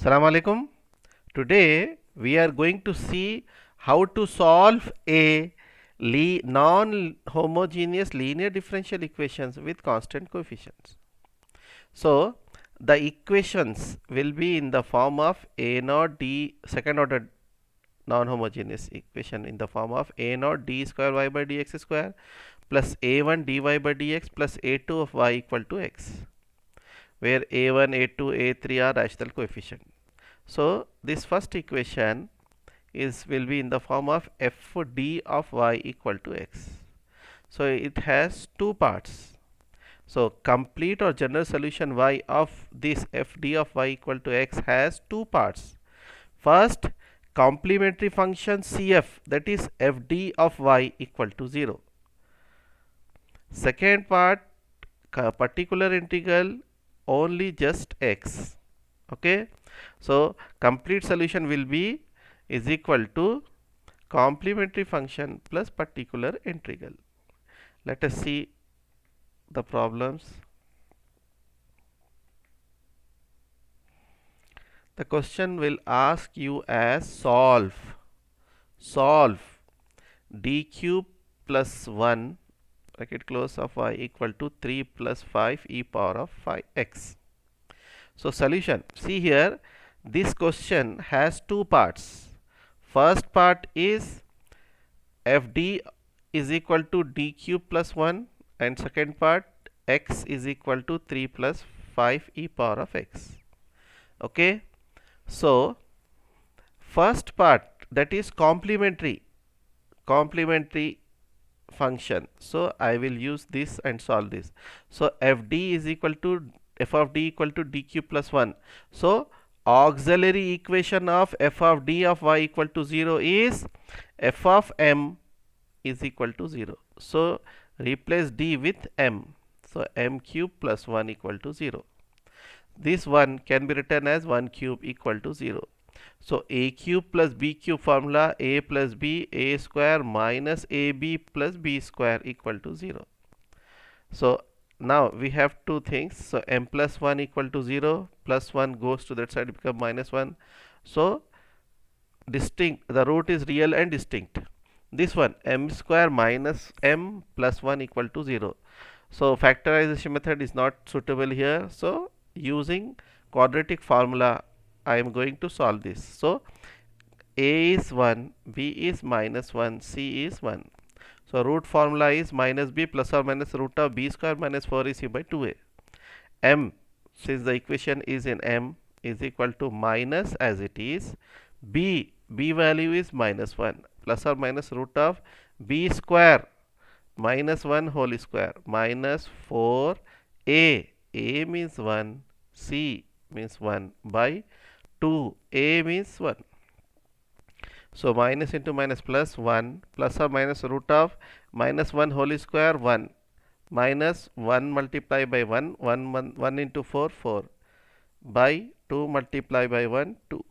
Assalamu alaikum. Today we are going to see how to solve a non-homogeneous linear differential equations with constant coefficients. So the equations will be in the form of a naught d second order non-homogeneous equation in the form of a naught d square y by dx square plus a1 dy by dx plus a2 of y equal to x, where a1, a2, a3 are rational coefficients. So this first equation will be in the form of f d of y equal to x. So it has two parts. So complete or general solution y of this f d of y equal to x has two parts. First, complementary function cf, that is f d of y equal to 0. Second part, particular integral only just x. Okay, so complete solution will be is equal to complementary function plus particular integral. Let us see the problems. The question will ask you as solve d cube plus 1 bracket close of y equal to 3 plus 5 e power of 5x. So solution, see here, this question has two parts. First part is f d is equal to d cube plus 1, and second part x is equal to 3 plus 5 e power of x. Okay, so first part, that is complementary function. So I will use this and solve this. So f d is equal to f of d equal to d cube plus 1. So auxiliary equation of f of d of y equal to 0 is f of m is equal to 0. So replace d with m. So m cube plus 1 equal to 0. This one can be written as 1 cube equal to 0. So a cube plus b cube formula, a plus b, a square minus ab plus b square equal to 0. So now we have two things. So m plus 1 equal to 0, plus 1 goes to that side, become minus 1. So distinct, the root is real and distinct. This one, m square minus m plus 1 equal to 0. So factorization method is not suitable here. So using quadratic formula I am going to solve this. So a is 1, b is minus 1, c is 1. So root formula is minus b plus or minus root of b square minus 4ac by 2a. M, since the equation is in m, is equal to minus as it is. B value is minus 1 plus or minus root of b square minus 1 whole square minus 4 a means 1, c means 1 by 2, a means 1. So minus into minus plus 1 plus or minus root of minus 1 whole square 1 minus 1 multiply by 1 into 4 4 by 2 multiply by 1 2.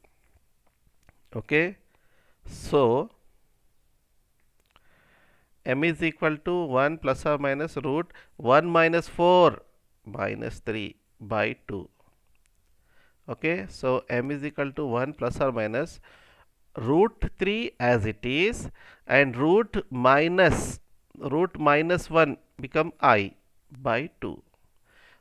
Okay, so m is equal to 1 plus or minus root 1 minus 4 minus 3 by 2. Okay, so m is equal to 1 plus or minus root 3 as it is, and root minus 1 become I by 2.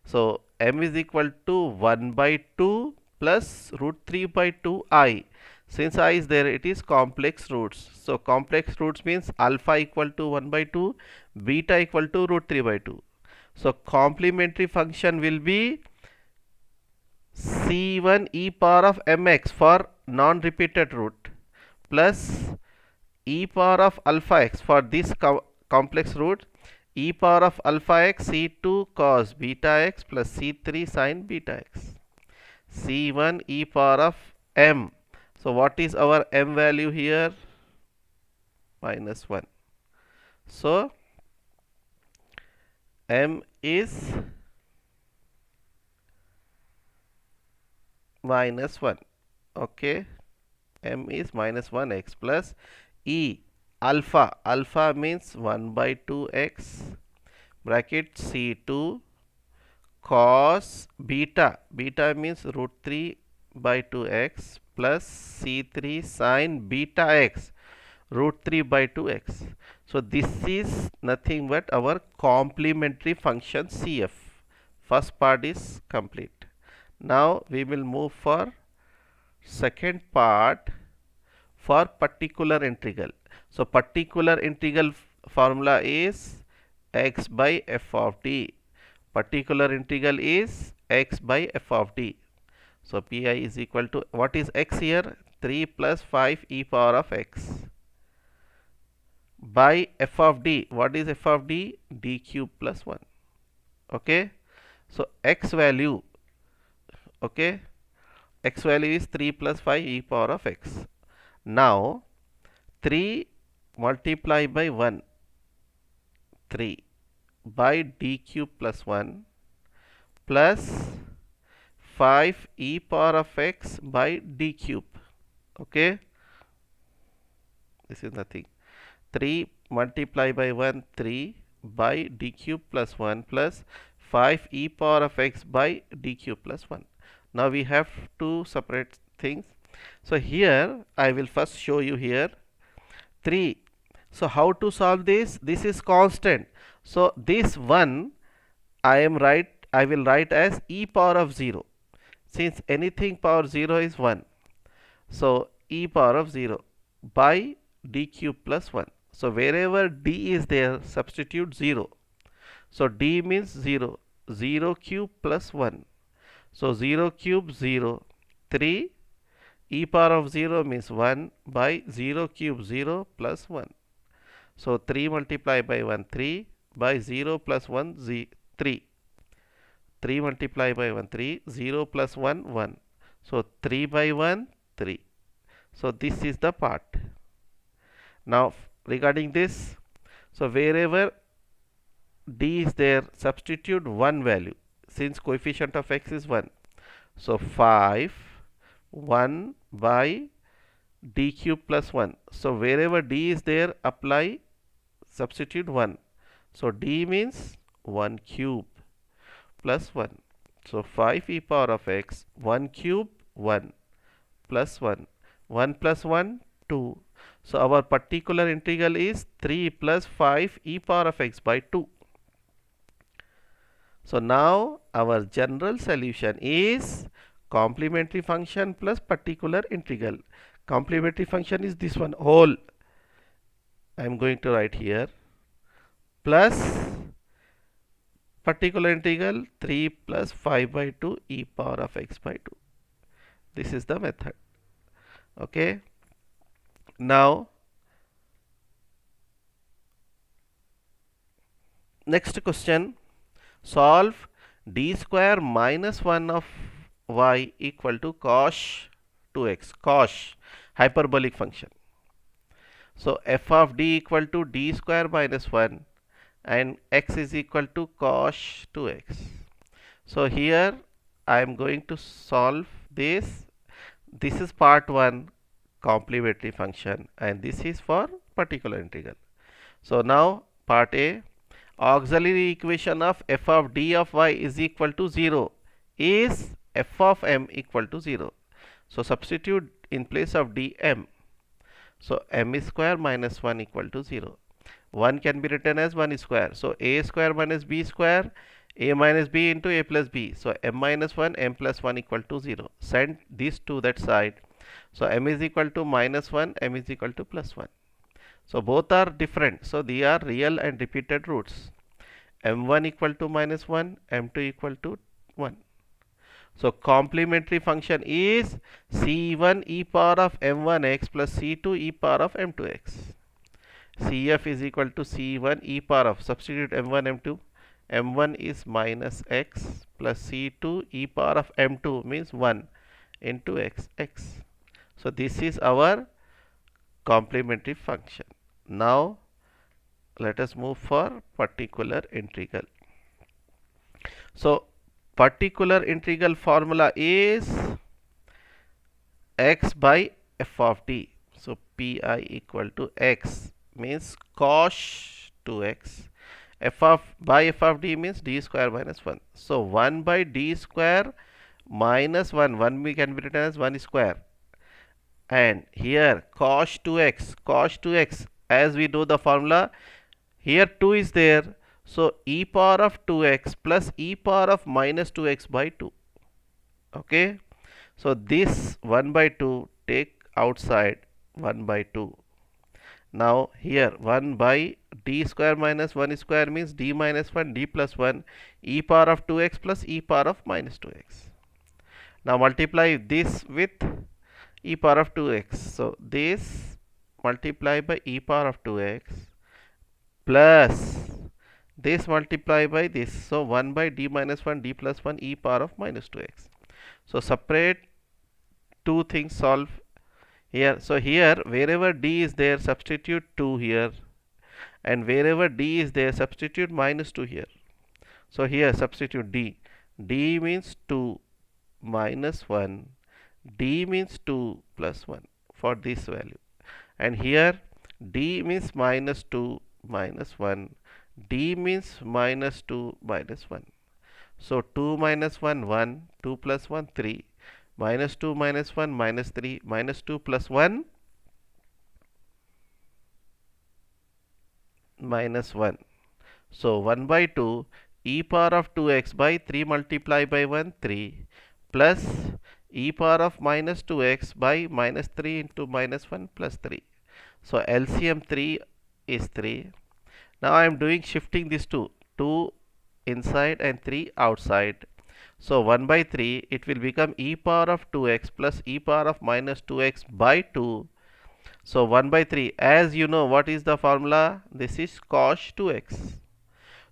So m is equal to 1 by 2 plus root 3 by 2 I. Since I is there, it is complex roots. So complex roots means alpha equal to 1 by 2, beta equal to root 3 by 2. So complementary function will be c1 e power of mx for non-repeated root plus e power of alpha x for this complex root, e power of alpha x c2 cos beta x plus c3 sin beta x, c1 e power of m. So what is our m value here? Minus 1. So m is minus 1. Okay, m is minus 1x plus e alpha means 1 by 2x bracket c2 cos beta means root 3 by 2x plus c3 sin beta x root 3 by 2x. So this is nothing but our complementary function CF. First part is complete. Now we will move for second part for particular integral. So particular integral formula is x by f of d. Particular integral is x by f of d. So pi is equal to, what is x here? 3 plus 5 e power of x by f of d. What is f of d? D cube plus 1. Okay. So x value, okay, x value is 3 plus 5 e power of x. Now 3 multiply by 1, 3 by d cube plus 1 plus 5 e power of x by d cube. Okay, this is nothing. 3 multiply by 1, 3 by d cube plus 1 plus 5 e power of x by d cube plus 1. Now we have two separate things. So here I will first show you here 3. So how to solve this? This is constant. So this 1 I will write as e power of 0, since anything power 0 is 1. So e power of 0 by d cube plus 1. So wherever d is there, substitute 0. So d means 0, 0 cube plus 1. So 0 cube 0, 3 e power of 0 means 1 by 0 cube 0 plus 1. So 3 multiplied by 1, 3 by 0 plus 1, 3. 3 multiplied by 1, 3, 0 plus 1, 1. So 3 by 1, 3. So this is the part. Now regarding this, so wherever d is there, substitute 1 value, since coefficient of x is 1. So 5, 1 by d cube plus 1. So wherever d is there, apply, substitute 1. So d means 1 cube plus 1. So 5 e power of x, 1 cube 1 plus 1. 1 plus 1, 2. So our particular integral is 3 plus 5 e power of x by 2. So now our general solution is complementary function plus particular integral. Complementary function is this one whole, I am going to write here, plus particular integral 3 plus 5 by 2 e power of x by 2. This is the method. Okay. Now next question, solve d square minus 1 of y equal to cos 2x, cos hyperbolic function. So f of d equal to d square minus 1 and x is equal to cos 2x. So here I am going to solve this. This is part 1, complementary function, and this is for particular integral. So now part A, auxiliary equation of f of d of y is equal to 0 is f of m equal to 0. So substitute in place of d m. So m square minus 1 equal to 0. 1 can be written as 1 square. So a square minus b square, a minus b into a plus b. So m minus 1, m plus 1 equal to 0. Send these to that side. So m is equal to minus 1, m is equal to plus 1. So both are different. So they are real and repeated roots. m1 equal to minus 1, m2 equal to 1. So complementary function is c1 e power of m1x plus c2 e power of m2x. Cf is equal to c1 e power of, substitute m1 m2, m1 is minus x plus c2 e power of m2 means 1 into x. So this is our complementary function. Now let us move for particular integral. So particular integral formula is x by f of d. So pi equal to x means cos 2x. F of by f of d means d square minus 1. So 1 by d square minus 1, 1 we can be written as 1 square, and here cos 2x, as we know the formula, here 2 is there, so e power of 2x plus e power of minus 2x by 2. Okay, so this 1 by 2 take outside, 1 by 2. Now here 1 by d square minus 1 square means d minus 1, d plus 1, e power of 2x plus e power of minus 2x. Now multiply this with e power of 2x. So this multiply by e power of 2x plus this multiply by this. So 1 by d minus 1, d plus 1, e power of minus 2x. So separate two things, solve here. So here wherever d is there, substitute 2 here, and wherever d is there, substitute minus 2 here. So here substitute d. D means 2 minus 1, d means 2 plus 1 for this value, and here d means minus 2 minus 1, d means minus 2 minus 1. So 2 minus 1, 1, 2 plus 1, 3, minus 2 minus 1, minus 3, minus 2 plus 1, minus 1. So 1 by 2 e power of 2x by 3 multiply by 1, 3, plus e power of minus 2x by minus 3 into minus 1 plus 3. So LCM 3 is 3. Now I am doing shifting these two, 2 inside and 3 outside. So 1 by 3 it will become e power of 2x plus e power of minus 2x by 2. So 1 by 3, as you know what is the formula, this is cos 2x.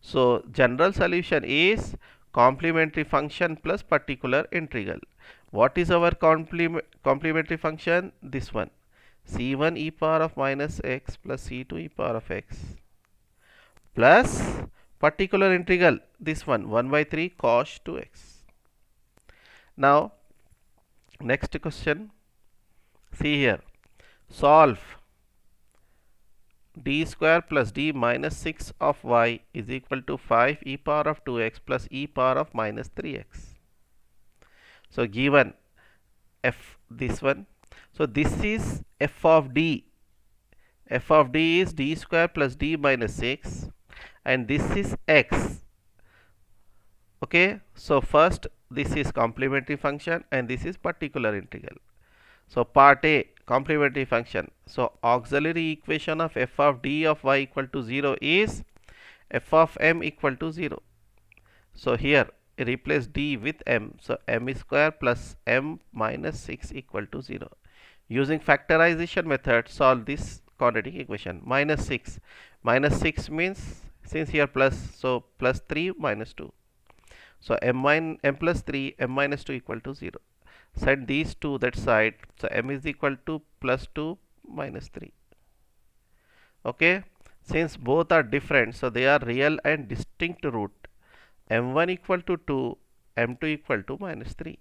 So general solution is complementary function plus particular integral. What is our complementary function? This one, c1 e power of minus x plus c2 e power of x plus particular integral, this one, 1 by 3 cos 2x. Now next question, see here, solve d square plus d minus 6 of y is equal to 5 e power of 2x plus e power of minus 3x. So given f, this one, so this is f of d. F of d is d square plus d minus 6, and this is x. Okay, so first this is complementary function and this is particular integral. So part A, complementary function. So auxiliary equation of f of d of y equal to 0 is f of m equal to 0. So here replace d with m. So m square plus m minus 6 equal to 0. Using factorization method, solve this quadratic equation. Minus 6. Minus 6 means, since here plus, so plus 3 minus 2. So m plus 3, m minus 2 equal to 0. Set these two that side. So m is equal to plus 2 minus 3. Okay. Since both are different, so they are real and distinct root. m1 equal to 2, m2 equal to minus 3.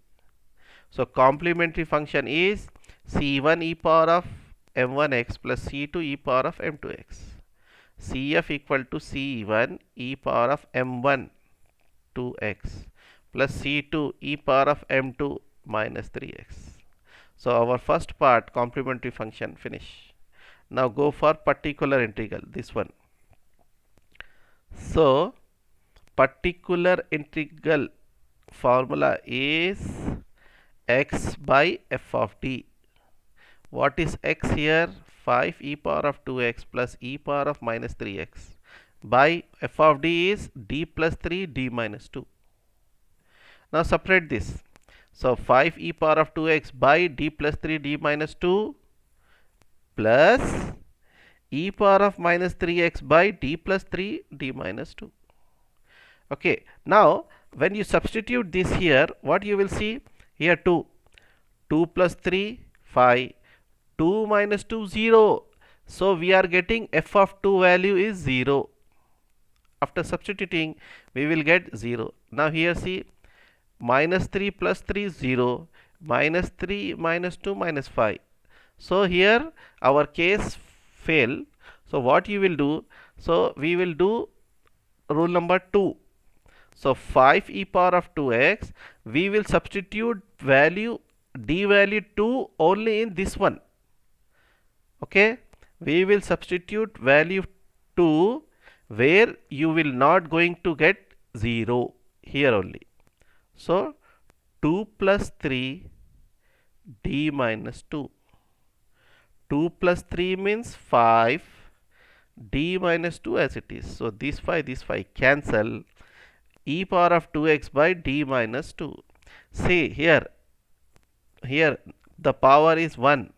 So complementary function is c1 e power of m1x plus c2 e power of m2x. Cf equal to c1 e power of m1 2x plus c2 e power of m2 minus 3x. So our first part, complementary function, finish. Now go for particular integral, this one. So particular integral formula is x by f of d. What is x here? 5 e power of 2x plus e power of minus 3x by f of d is d plus 3 d minus 2. Now separate this. So 5 e power of 2x by d plus 3 d minus 2 plus e power of minus 3x by d plus 3 d minus 2. Okay, now when you substitute this here, what you will see here? 2 plus 3 5, 2 minus 2 0. So we are getting f of 2 value is 0. After substituting we will get 0. Now here see, minus 3 plus 3 0, minus 3 minus 2 minus 5. So here our case fail. So what you will do? So we will do rule number 2. So 5 e power of 2x, we will substitute value d value 2 only in this one. Okay, we will substitute value 2 where you will not going to get 0 here only. So 2 plus 3 d minus 2. 2 plus 3 means 5, d minus 2 as it is. So this 5 cancel, e power of 2x by d minus 2. See here the power is 1,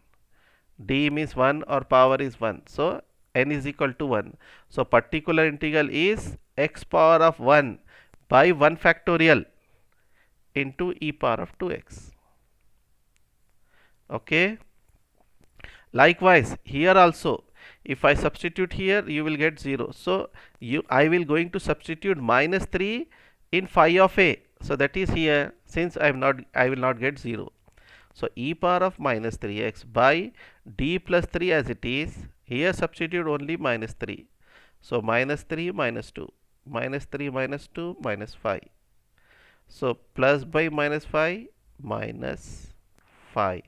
d means 1 or power is 1. So n is equal to 1. So particular integral is x power of 1 by 1 factorial into e power of 2x. Okay. Likewise here also, if I substitute here, you will get 0. So I will going to substitute minus 3 in phi of a. So that is here, since I will not get 0. So e power of minus 3x by d plus 3 as it is. Here substitute only minus 3. So minus 3 minus 2, minus 3 minus 2 minus 5. So plus by minus 5 minus 5.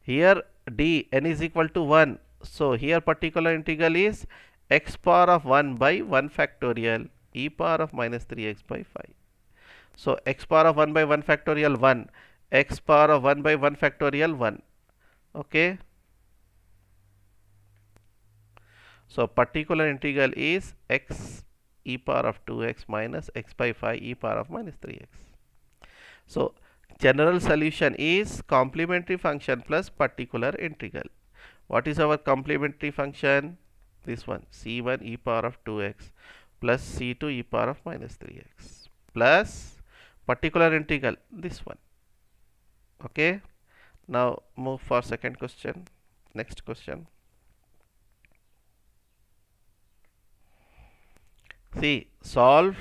Here d n is equal to 1. So here particular integral is x power of 1 by 1 factorial e power of minus 3x by 5. So x power of 1 by 1 factorial 1, x power of 1 by 1 factorial 1. Okay. So particular integral is x e power of 2x minus x by 5 e power of minus 3x. So general solution is complementary function plus particular integral. What is our complementary function? This one, c1 e power of 2x plus c2 e power of minus 3x plus particular integral, this one. Okay. Now move for second question. Next question. See, solve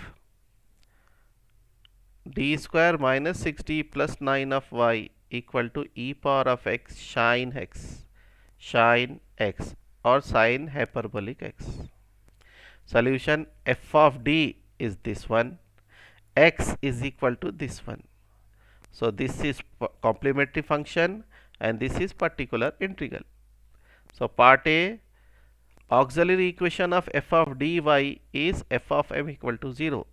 d square minus 6d plus 9 of y equal to e power of x sin x or sin hyperbolic x. Solution f of d is this one, x is equal to this one. So this is complementary function and this is particular integral. So part A, auxiliary equation of f of dy is f of m equal to 0.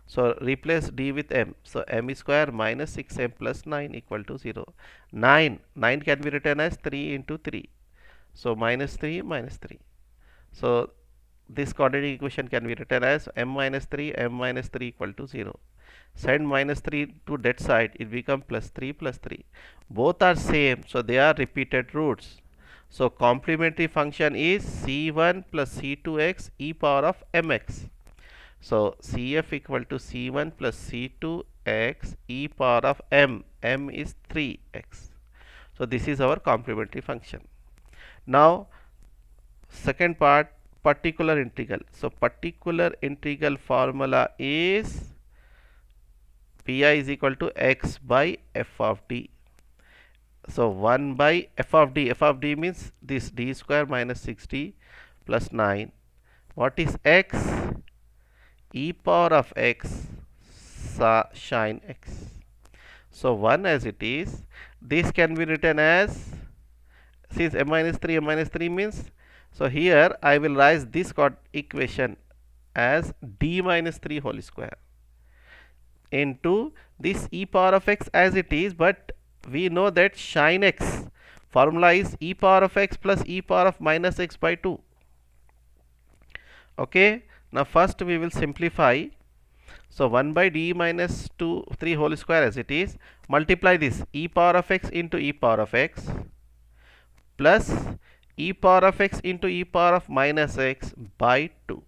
So replace d with m. So m square minus 6m plus 9 equal to 0. 9 can be written as 3 into 3. So minus 3 minus 3. So this quadratic equation can be written as m minus 3 equal to 0. Send minus 3 to that side, it becomes plus 3 plus 3. Both are same, so they are repeated roots. So complementary function is c1 plus c2x e power of mx. So cf equal to c1 plus c2x e power of m is 3x. So this is our complementary function. Now second part, particular integral. So particular integral formula is pi is equal to x by f of d. So 1 by f of d means this d square minus 6d plus 9. What is x? E power of x sin x. So 1 as it is, this can be written as, since m minus 3 means, so here I will write this equation as d minus 3 whole square into this e power of x as it is, but we know that sin x formula is e power of x plus e power of minus x by 2. Okay. Now first we will simplify. So 1 by d minus 3 whole square as it is, multiply this e power of x into e power of x plus e power of x into e power of minus x by 2.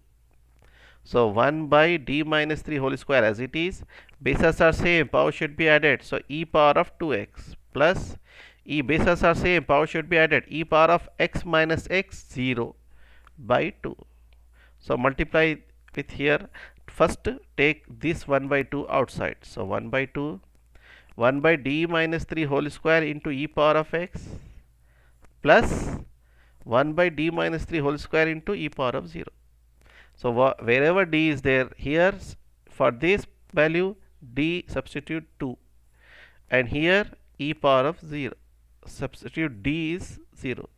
So 1 by d minus 3 whole square as it is, bases are same, power should be added. So e power of 2x plus bases are same, power should be added, e power of x minus x 0 by 2. So multiply with here, first take this 1 by 2 outside. So 1 by 2, 1 by d minus 3 whole square into e power of x plus 1 by d minus 3 whole square into e power of 0. So wherever d is there, here for this value, d substitute 2, and here e power of 0, substitute d is 0.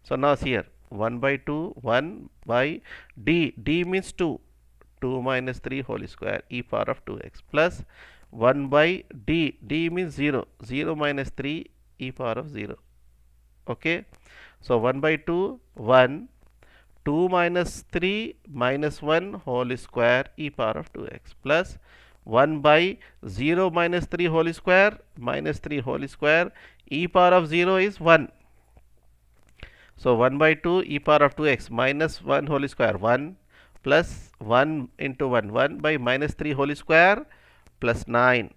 So now here 1 by 2, 1 by d means 2, 2 minus 3 whole square e power of 2x plus 1 by d means 0, 0 minus 3 e power of 0. Okay, so 1 by 2, 1, 2 minus 3 minus 1 whole square e power of 2x plus 1 by 0 minus 3 whole square minus 3 whole square e power of 0 is 1. So 1 by 2 e power of 2x minus 1 whole square 1 plus 1 into 1, 1 by minus 3 whole square plus 9.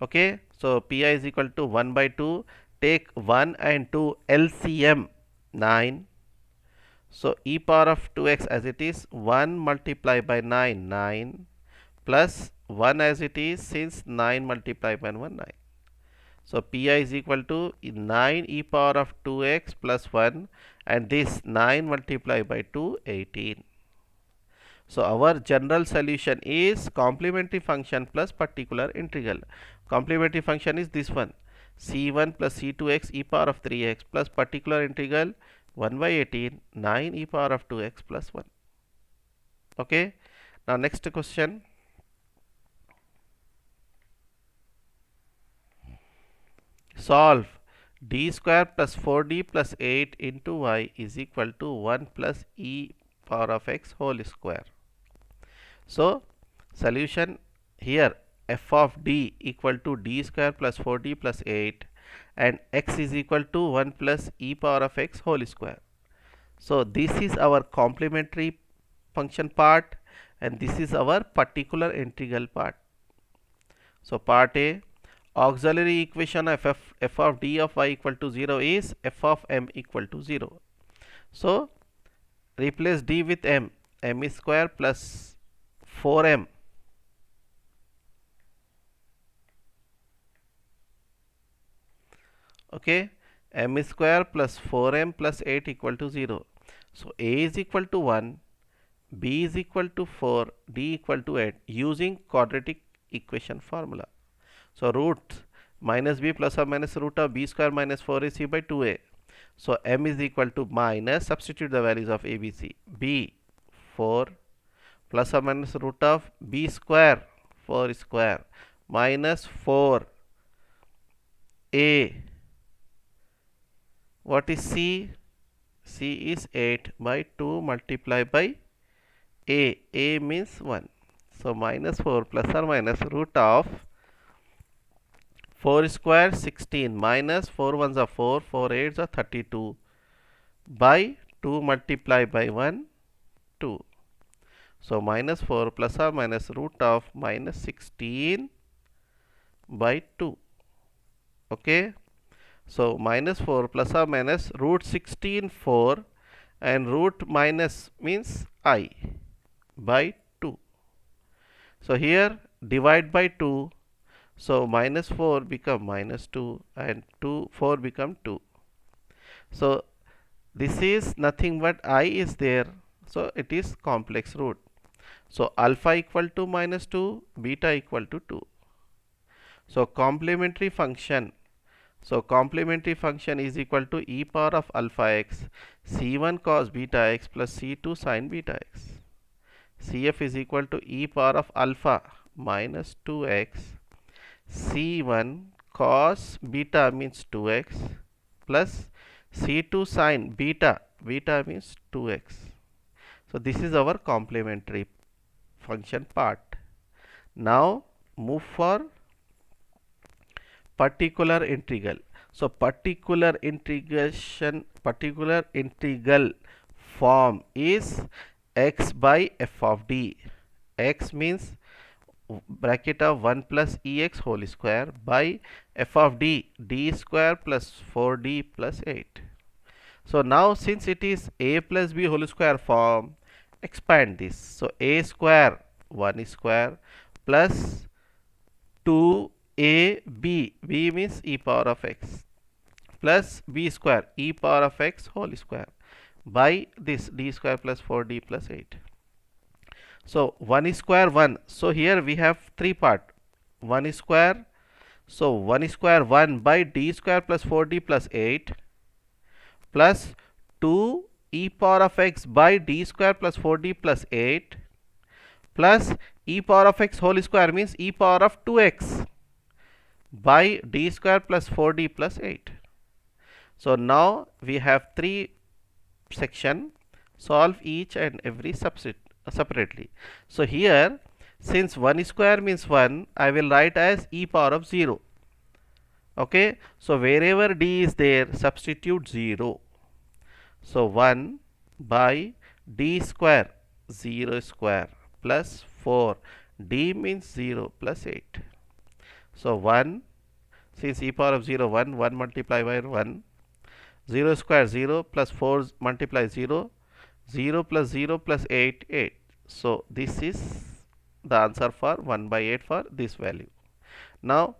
Okay, so pi is equal to 1 by 2, take 1 and 2 LCM 9. So e power of 2x as it is 1 multiplied by 9, 9 plus 1 as it is, since 9 multiplied by 1, 9. So pi is equal to 9 e power of 2x plus 1, and this 9 multiplied by 2, 18. So our general solution is complementary function plus particular integral. Complementary function is this one, c1 plus c2x e power of 3x plus particular integral 1 by 18, 9 e power of 2x plus 1. Okay. Now next question. Solve d square plus 4d plus 8 into y is equal to 1 plus e power of x whole square. So solution here, f of d equal to d square plus 4d plus 8 and x is equal to 1 plus e power of x whole square. So this is our complementary function part and this is our particular integral part. So part A, auxiliary equation of f of d of y equal to 0 is f of m equal to 0. So replace d with m, m square plus 4m okay, m square plus 4m plus 8 equal to 0. So a is equal to 1, b is equal to 4, d equal to 8 using quadratic equation formula. So root minus b plus or minus root of b square minus 4 is c by 2a. So m is equal to minus, substitute the values of a, b, c, b 4 plus or minus root of b square 4 square minus 4 a. What is c? C is 8 by 2 multiplied by a. A means 1. So minus 4 plus or minus root of 4 square 16 minus 4 ones are 4, 4 eights are 32 by 2 multiplied by 1, 2. So minus 4 plus or minus root of minus 16 by 2. Okay. So minus 4 plus or minus root 16, 4, and root minus means I by 2. So here divide by 2. So minus 4 become minus 2 and 4 become 2. So this is nothing but I is there. So it is complex root. So alpha equal to minus 2, beta equal to 2. So complementary function. So complementary function is equal to e power of alpha x c1 cos beta x plus c2 sin beta x. Cf is equal to e power of alpha minus 2x c1 cos beta means 2x plus c2 sin beta, beta means 2x. So this is our complementary function part. Now move for particular integral. So particular integral form is x by f of d. X means bracket of 1 plus ex whole square by f of d, d square plus 4d plus 8. So now since it is a plus b whole square form, expand this. So a square 1 square plus 2ab, b means e power of x, plus b square e power of x whole square by this d square plus 4d plus 8. So 1 square 1. So here we have three part. 1 square. So 1 square 1 by d square plus 4d plus 8 plus 2 e power of x by d square plus 4d plus 8 plus e power of x whole square means e power of 2x by d square plus 4d plus 8. So now we have three section. Solve each and every separately. So here, since 1 square means 1, I will write as e power of 0. Okay, so wherever d is there, substitute 0. So 1 by d square, 0 square plus 4, d means 0 plus 8. So 1, since e power of 0 1, 1 multiplied by 1, 0 square 0 plus 4 multiply 0, 0 plus 0 plus 8, 8. So this is the answer for 1 by 8 for this value. Now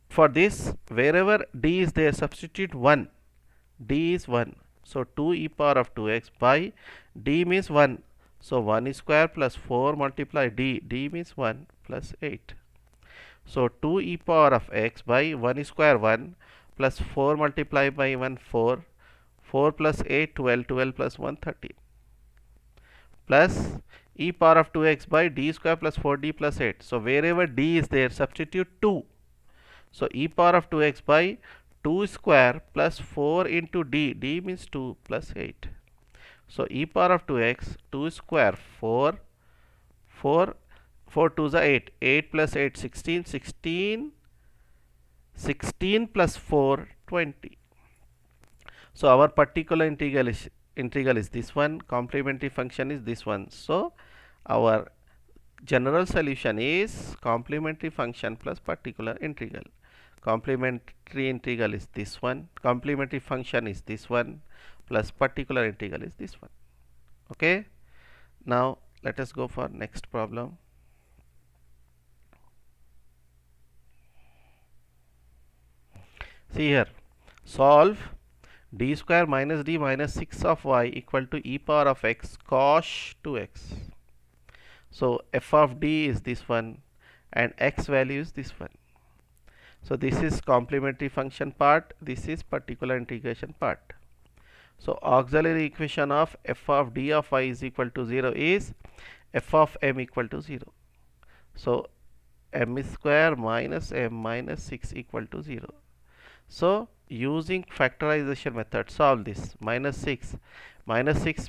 for this, wherever d is there, substitute 1. D is 1. So 2 e power of 2x by d means 1. So 1 square plus 4 multiply d, d means 1 plus 8. So 2 e power of x by 1 square 1 plus 4 multiply by 1 4, 4 plus 8 12, 12 plus 1 13 plus e power of 2x by d square plus 4d plus 8. So wherever d is there, substitute 2. So e power of 2x by 2 square plus 4 into d, d means 2 plus 8. So e power of 2x, 2 square 4, 4, 4 2 is 8, 8 plus 8 16, 16, 16 plus 4 20. So our particular integral is this one, complementary function is this one. So our general solution is complementary function plus particular integral. Complementary integral is this one, complementary function is this one, plus particular integral is this one. Okay, now let us go for next problem. See here, solve d square minus d minus 6 of y equal to e power of x cos 2x. So f of d is this one and x value is this one. So this is complementary function part, this is particular integration part. So auxiliary equation of f of d of y is equal to 0 is f of m equal to 0. So m square minus m minus 6 equal to 0. So using factorization method, solve this. Minus 6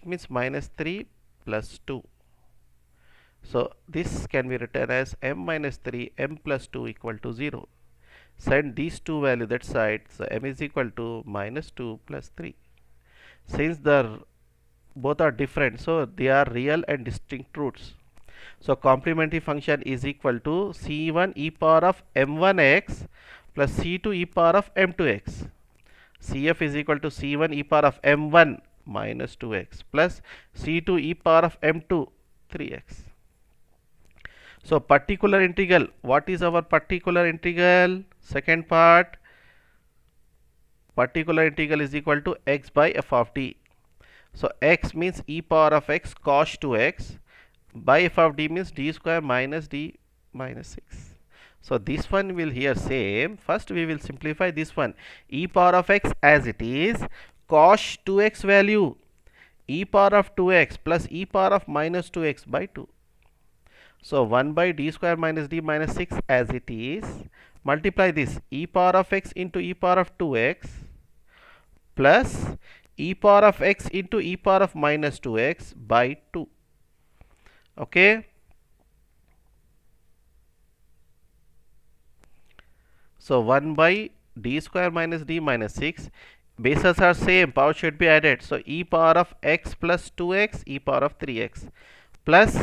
means minus 3 plus 2. So this can be written as m minus 3 m plus 2 equal to 0. Send these two values that side. So m is equal to minus 2 plus 3. Since both are different, so they are real and distinct roots. So complementary function is equal to c1 e power of m1x plus c2 e power of m2x. Cf is equal to c1 e power of m1 minus 2x plus c2 e power of m2 3x. So particular integral, what is our particular integral? Second part, particular integral is equal to x by f of d. So x means e power of x cos 2x by f of d means d square minus d minus 6. So this one will here same. First we will simplify this one. E power of x as it is, cos 2x value, e power of 2x plus e power of minus 2x by 2. So 1 by d square minus d minus 6 as it is, multiply this e power of x into e power of 2x plus e power of x into e power of minus 2x by 2. Okay. So 1 by d square minus d minus 6, bases are same, power should be added. So e power of x plus 2x, e power of 3x plus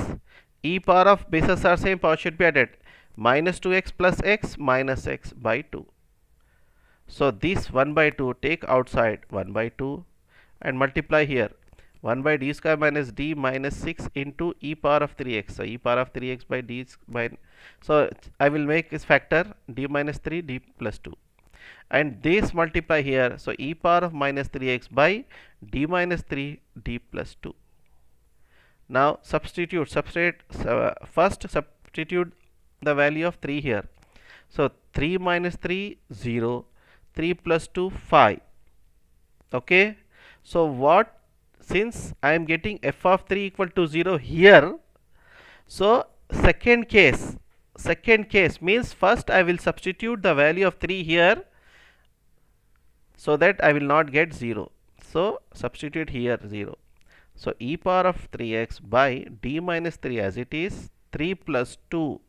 e power of bases are same, power should be added, minus 2x plus x minus x by 2. So this 1 by 2 take outside 1 by 2 and multiply here 1 by d square minus d minus 6 into e power of 3x. So e power of 3x by d by, so I will make this factor d minus 3 d plus 2 and this multiply here. So e power of minus 3x by d minus 3 d plus 2. Now first substitute the value of 3 here. So 3 minus 3 0, 3 plus 2 5. Okay, so what, since I am getting f of 3 equal to 0 here, so second case means first I will substitute the value of 3 here so that I will not get 0. So substitute here 0. So e power of 3x by d minus 3 as it is, 3 plus 2,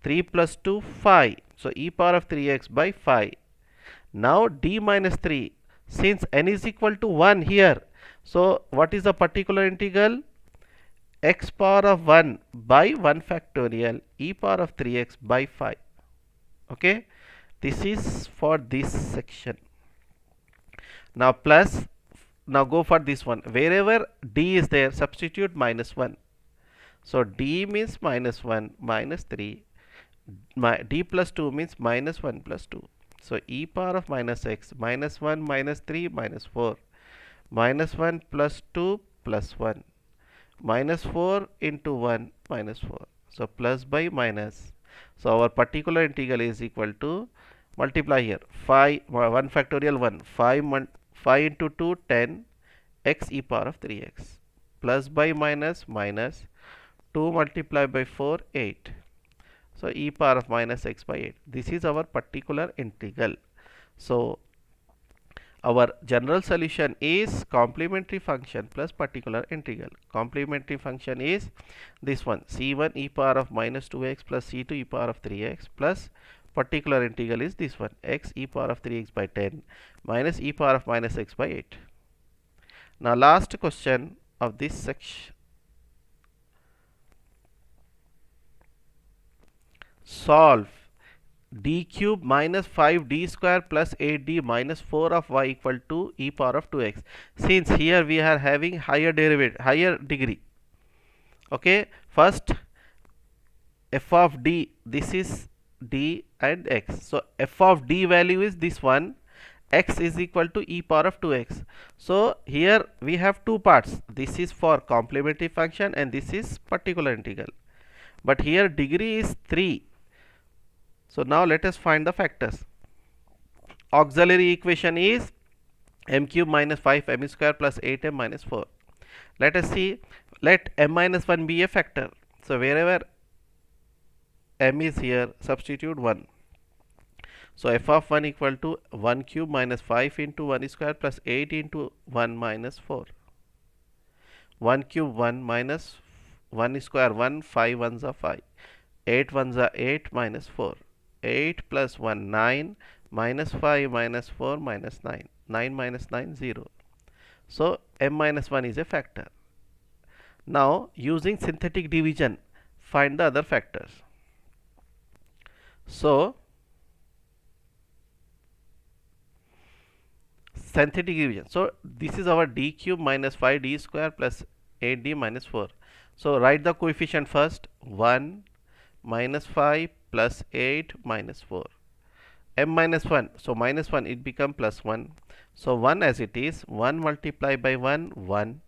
3 plus 2 5. So e power of 3x by 5. Now d minus 3, since n is equal to 1 here, so what is the particular integral? X power of 1 by 1 factorial e power of 3x by 5. Okay, this is for this section. Now plus, now go for this one. Wherever d is there, substitute minus 1. So d means minus 1 minus 3. D plus 2 means minus 1 plus 2. So e power of minus x minus 1 minus 3 minus 4. Minus 1 plus 2 plus 1. Minus 4 into 1 minus 4. So plus by minus. So our particular integral is equal to, multiply here, 5 1 factorial 1, 5 into 2 10 x e power of 3x, plus by minus minus 2 multiplied by 4 8. So e power of minus x by 8. This is our particular integral. So our general solution is complementary function plus particular integral. Complementary function is this one, c1 e power of minus 2x plus c2 e power of 3x, plus particular integral is this one, x e power of 3x by 10 minus e power of minus x by 8. Now last question of this section. Solve d cube minus 5d square plus 8d minus 4 of y equal to e power of 2x. Since here we are having higher degree. Okay, first f of d, this is d and x. So f of d value is this one, x is equal to e power of 2x. So here we have two parts. This is for complementary function and this is particular integral. But here degree is 3. So now let us find the factors. Auxiliary equation is m cube minus 5m square plus 8m minus 4. Let us see, let m minus 1 be a factor. So wherever m is here, substitute 1. So f of 1 equal to 1 cube minus 5 into 1 square plus 8 into 1 minus 4. 1 cube 1 minus 1 square 1, 5 ones are 5. 8 ones are 8 minus 4. 8 plus 1 9 minus 5 minus 4 minus 9. 9 minus 9 0. So m minus 1 is a factor. Now using synthetic division, find the other factors. So synthetic division. So this is our d cube minus 5d square plus 8d minus 4. So write the coefficient first, 1 minus 5 plus 8 minus 4. M minus 1, so minus 1 it become plus 1. So 1 as it is, 1 multiplied by 1, 1.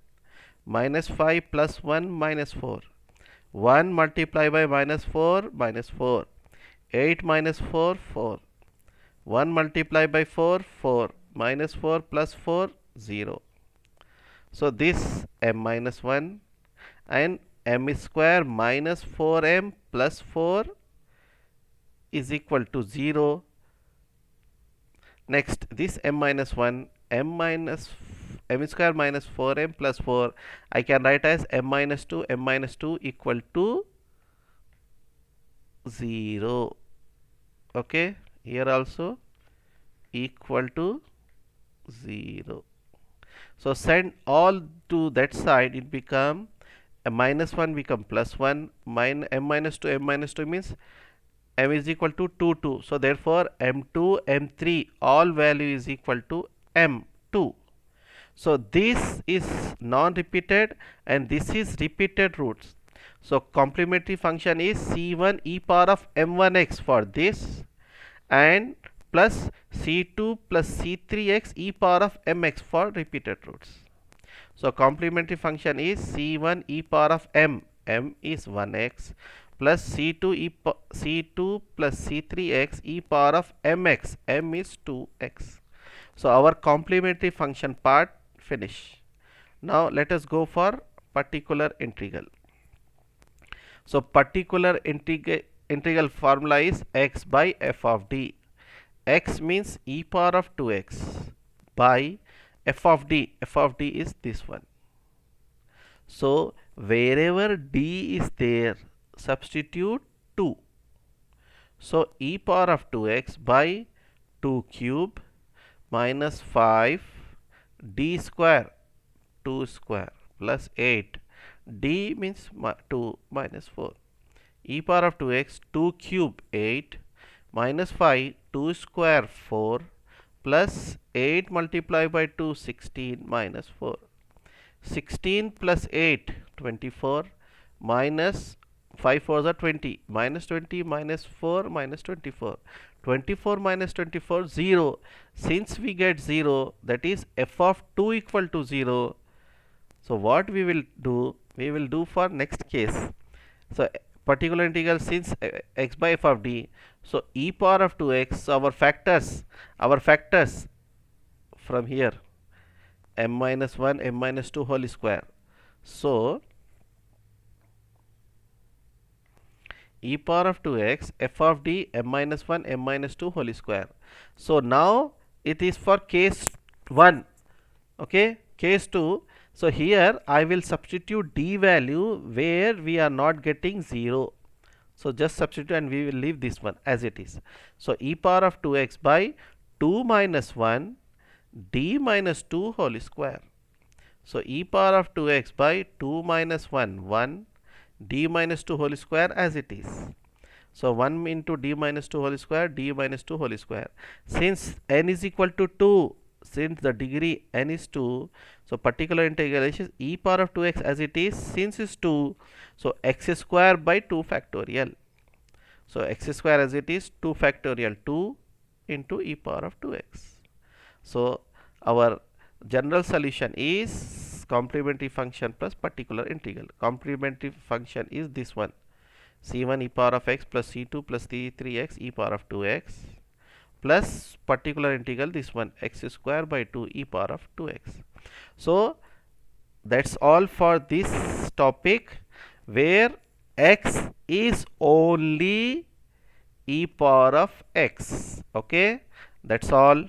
Minus 5 plus 1 minus 4. 1 multiplied by minus 4, minus 4. 8 minus 4, 4. 1 multiplied by 4, 4. Minus 4 plus 4, 0. So this m minus 1 and m square minus 4m plus 4 is equal to 0. Next this m minus 1, m square minus 4m plus 4 I can write as m minus 2 equal to 0. Okay, here also equal to 0. So send all to that side, it become a minus 1 become plus 1, m minus 2 means m is equal to 2. So therefore m2 m3 all value is equal to m2. So this is non-repeated and this is repeated roots. So complementary function is c1 e power of m1x for this and plus c2 plus c3x e power of mx for repeated roots. So complementary function is c1 e power of m, m is 1x, plus c2 plus c3x e power of mx, m is 2x. So our complementary function part finish. Now let us go for particular integral. So particular integral formula is x by f of d. X means e power of 2x by f of d. F of d is this one. So wherever d is there, substitute 2. So e power of 2x by 2 cube minus 5 d square, 2 square plus 8. D means 2 minus 4. E power of 2x, 2 cube 8 minus 5, 2 square 4 plus 8 multiplied by 2, 16 minus 4. 16 plus 8, 24 minus 5 4s are 20, minus 20 minus 4 minus 24. 24 minus 24, 0. Since we get 0, that is f of 2 equal to 0. So what we will do? We will do for next case. So particular integral since x by f of d. So e power of 2x, our factors from here, m minus 1, m minus 2 whole square. So e power of 2x, f of d, m minus 1, m minus 2 whole square. So now it is for case 1. Okay, case 2. So here I will substitute d value where we are not getting 0. So just substitute and we will leave this one as it is. So e power of 2x by 2 minus 1 d minus 2 whole square. So e power of 2x by 2 minus 1, 1 d minus 2 whole square as it is. So 1 into d minus 2 whole square, d minus 2 whole square. Since n is equal to 2, since the degree n is 2, so particular integral is e power of 2x as it is, since is 2, so x square by 2 factorial. So x square as it is 2 factorial, 2 into e power of 2x. So our general solution is complementary function plus particular integral. Complementary function is this one, c1 e power of x plus c2 plus c3x e power of 2x plus particular integral this one, x square by 2 e power of 2x. So that's all for this topic, where x is only e power of x. Okay, that's all.